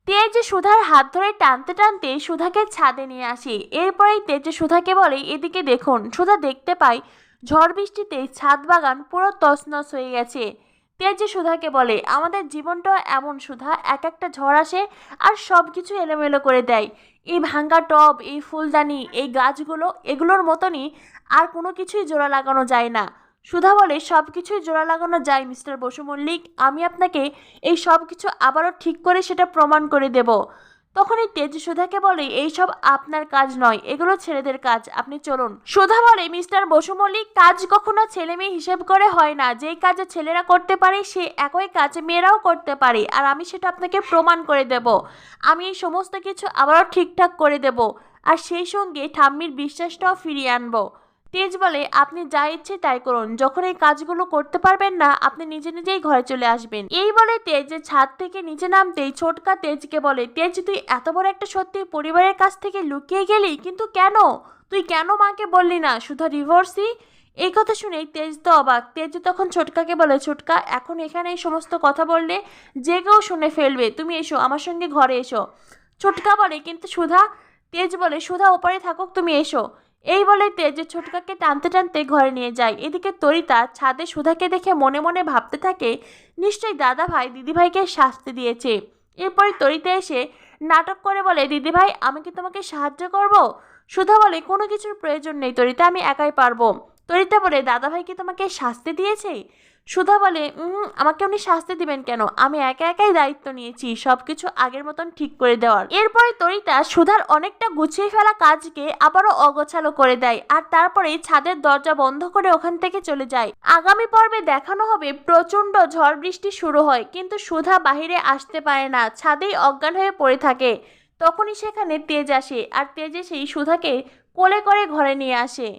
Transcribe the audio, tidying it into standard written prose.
তেজ সুধার হাত ধরে টানতে টানতে সুধাকে ছাদে নিয়ে আসে। এরপরেই তেজ সুধাকে বলে, এদিকে দেখুন। সুধা দেখতে পায় ঝড় বৃষ্টিতে ছাদ বাগান পুরো তছনছ হয়ে গেছে। তেজ সুধাকে বলে, আমাদের জীবনটা এমন সুধা, এক একটা ঝড় আসে আর সব কিছু এলোমেলো করে দেয়। এই ভাঙ্গা টব, এই ফুলদানি, এই গাছগুলো, এগুলোর মতনই আর কোনো কিছুই জোড়া লাগানো যায় না। সুধা বলে, সব কিছুই জোড়া লাগানো যায় মিস্টার বসু মল্লিক, আমি আপনাকে এই সব কিছু আবারও ঠিক করে সেটা প্রমাণ করে দেব। তখনই তেজ সুধাকে বলে, এইসব আপনার কাজ নয়, এগুলো ছেলেদের কাজ, আপনি চলুন। সুধা বলে, মিস্টার বসু মল্লিক, কাজ কখনো ছেলে মেয়ে হিসেব করে হয় না। যেই কাজ ছেলেরা করতে পারে সে একই কাজ মেয়েরাও করতে পারে, আর আমি সেটা আপনাকে প্রমাণ করে দেব। আমি এই সমস্ত কিছু আবারও ঠিকঠাক করে দেব, আর সেই সঙ্গে ঠাম্মির বিশ্বাসটাও ফিরিয়ে আনবো। তেজ বলে, আপনি যা ইচ্ছে তাই করুন, যখন এই কাজগুলো করতে পারবেন না আপনি নিজে নিজেই ঘরে চলে আসবেন। এই বলে তেজ ছাদ থেকে নিচে নামতেই ছোটকা তেজকে বলে, তেজ তুই এত বড় একটা সত্যি পরিবারের কাছ থেকে লুকিয়ে গেলি, কিন্তু কেন? তুই কেন মাকে বললি না শুধু ডিভোর্সই? এই কথা শুনেই তেজ তো অবাক। তেজ তখন ছোটকাকে বলে, ছোটকা, এখন এখানে এই সমস্ত কথা বললে যে কেউ শুনে ফেলবে, তুমি এসো আমার সঙ্গে ঘরে এসো। ছোটকা বলে, কিন্তু সুধা। তেজ বলে, সুধা ওপারে থাকুক, তুমি এসো। এই বলে তেজ ছোটকাকে টানতে টানতে ঘরে নিয়ে যায়। এদিকে তরিতা ছাদে সুধাকে দেখে মনে মনে ভাবতে থাকে, নিশ্চয়ই দাদা ভাই দিদিভাইকে শাস্তি দিয়েছে। এরপর তরিতা এসে নাটক করে বলে, দিদিভাই আমি কি তোমাকে সাহায্য করব? সুধা বলে, কোনো কিছুর প্রয়োজন নেই তরিতা, আমি একাই পারবো। তরিতা বলে, দাদাভাই কি তোমাকে শাস্তি দিয়েছে? সুধা বলে, আমাকে উনি শাস্তি দিবেন কেন? আমি একা একাই দায়িত্ব নিয়েছি সবকিছু আগের মতন ঠিক করে দেওয়ার। এরপরে তরিতা সুধার অনেকটা গুছিয়ে ফেলা কাজকে আবারও অগোছালো করে দেয়, আর তারপরে ছাদের দরজা বন্ধ করে ওখান থেকে চলে যায়। আগামী পর্বে দেখানো হবে প্রচন্ড ঝড় বৃষ্টি শুরু হয়, কিন্তু সুধা বাহিরে আসতে পারে না, ছাদেই অজ্ঞান হয়ে পড়ে থাকে। তখনই সেখানে তেজ আসে, আর তেজ এসেই সুধাকে কোলে করে ঘরে নিয়ে আসে।